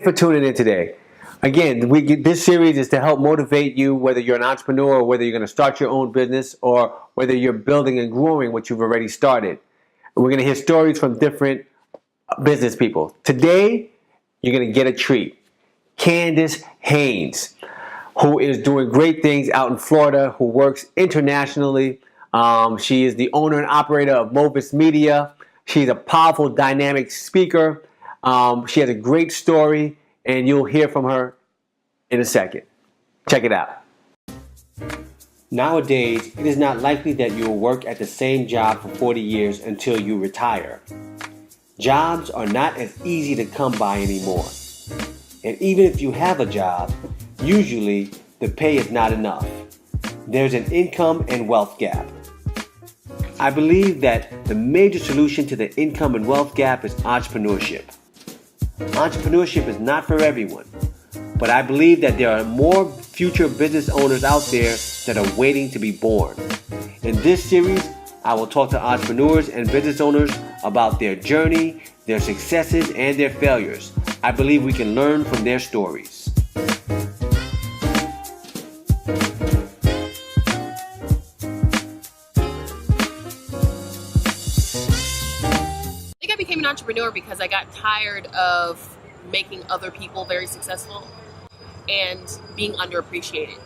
For tuning in today. Again, this series is to help motivate you, whether you're an entrepreneur or whether you're going to start your own business or whether you're building and growing what you've already started. We're going to hear stories from different business people. Today, you're going to get a treat. Candyce Haynes, who is doing great things out in Florida, who works internationally. She is the owner and operator of Movis Media. She's a powerful, dynamic speaker. She has a great story, and you'll hear from her in a second. Check it out. Nowadays, it is not likely that you will work at the same job for 40 years until you retire. Jobs are not as easy to come by anymore. And even if you have a job, usually the pay is not enough. There's an income and wealth gap. I believe that the major solution to the income and wealth gap is entrepreneurship. Entrepreneurship is not for everyone, but I believe that there are more future business owners out there that are waiting to be born. In this series, I will talk to entrepreneurs and business owners about their journey, their successes, and their failures. I believe we can learn from their stories. I became an entrepreneur because I got tired of making other people very successful and being underappreciated,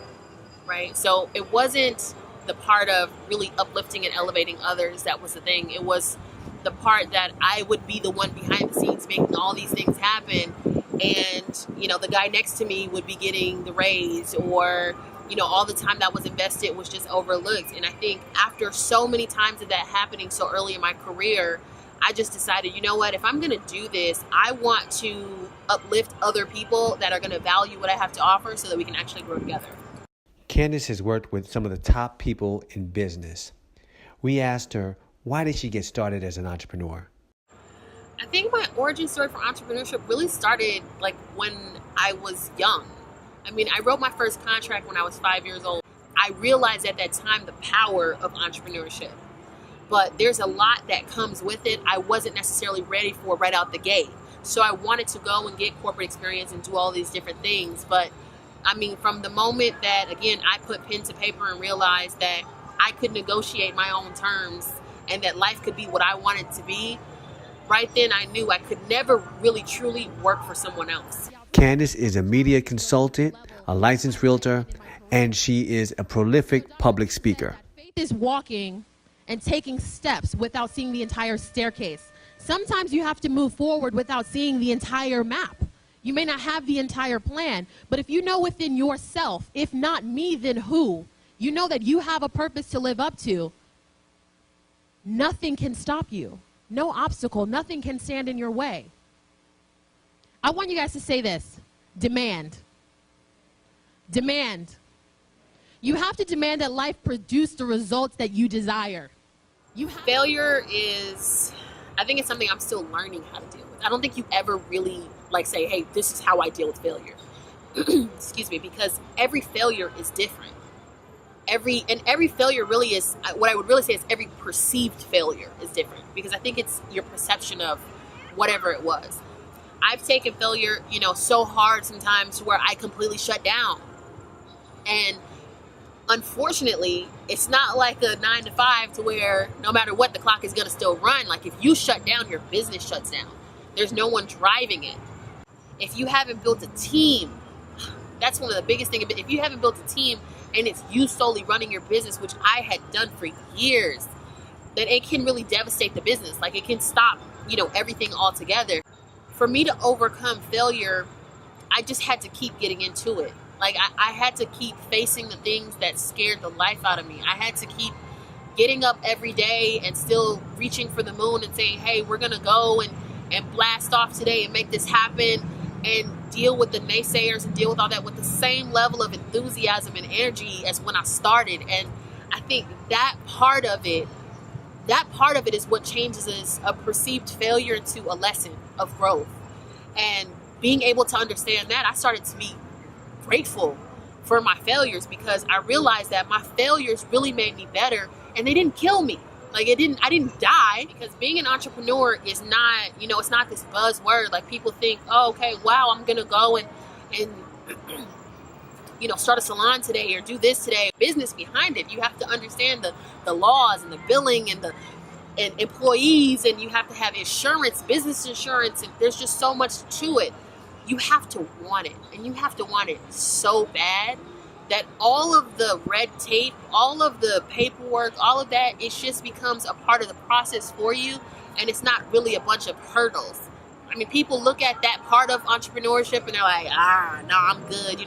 right? So it wasn't the part of really uplifting and elevating others that was the thing. It was the part that I would be the one behind the scenes making all these things happen, and the guy next to me would be getting the raise, or all the time that was invested was just overlooked. And I think after so many times of that happening so early in my career, I just decided, if I'm going to do this, I want to uplift other people that are going to value what I have to offer so that we can actually grow together. Candyce has worked with some of the top people in business. We asked her, why did she get started as an entrepreneur? I think my origin story for entrepreneurship really started when I was young. I wrote my first contract when I was 5 years old. I realized at that time the power of entrepreneurship. But there's a lot that comes with it I wasn't necessarily ready for right out the gate. So I wanted to go and get corporate experience and do all these different things. But from the moment that, again, I put pen to paper and realized that I could negotiate my own terms and that life could be what I wanted to be, right then I knew I could never really truly work for someone else. Candyce is a media consultant, a licensed realtor, and she is a prolific public speaker. Faith is walking and taking steps without seeing the entire staircase. Sometimes you have to move forward without seeing the entire map. You may not have the entire plan, but if you know within yourself, if not me, then who? You know that you have a purpose to live up to. Nothing can stop you. No obstacle, nothing can stand in your way. I want you guys to say this: demand. Demand. You have to demand that life produce the results that you desire. Failure is, I think it's something I'm still learning how to deal with. I don't think you ever really say, hey, this is how I deal with failure. Excuse me, because every failure is different. Every failure really is, what I would really say is every perceived failure is different, because I think it's your perception of whatever it was. I've taken failure, so hard sometimes where I completely shut down. And unfortunately, it's not like a 9 to 5 to where no matter what, the clock is going to still run. If you shut down, your business shuts down. There's no one driving it. If you haven't built a team, that's one of the biggest things. If you haven't built a team and it's you solely running your business, which I had done for years, then it can really devastate the business. It can stop, everything altogether. For me to overcome failure, I just had to keep getting into it. I had to keep facing the things that scared the life out of me. I had to keep getting up every day and still reaching for the moon and saying, hey, we're going to go and blast off today and make this happen, and deal with the naysayers and deal with all that with the same level of enthusiasm and energy as when I started. And I think that part of it is what changes a perceived failure into a lesson of growth. And being able to understand that, I started to be grateful for my failures, because I realized that my failures really made me better, and they didn't kill me. Like I didn't die, because being an entrepreneur is not, it's not this buzzword. Like people think, oh, okay, wow, I'm gonna go and start a salon today or do this today. Business behind it. You have to understand the laws and the billing and and employees, and you have to have insurance, business insurance, and there's just so much to it. You have to want it, and you have to want it so bad that all of the red tape, all of the paperwork, all of that, it just becomes a part of the process for you, and it's not really a bunch of hurdles. I mean, people look at that part of entrepreneurship and they're like, no, I'm good.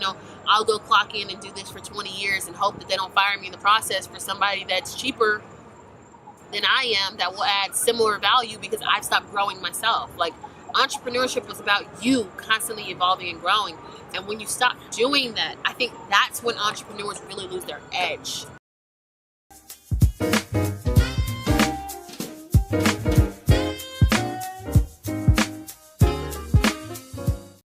I'll go clock in and do this for 20 years and hope that they don't fire me in the process for somebody that's cheaper than I am, that will add similar value because I've stopped growing myself. Like, entrepreneurship is about you constantly evolving and growing. And when you stop doing that, I think that's when entrepreneurs really lose their edge.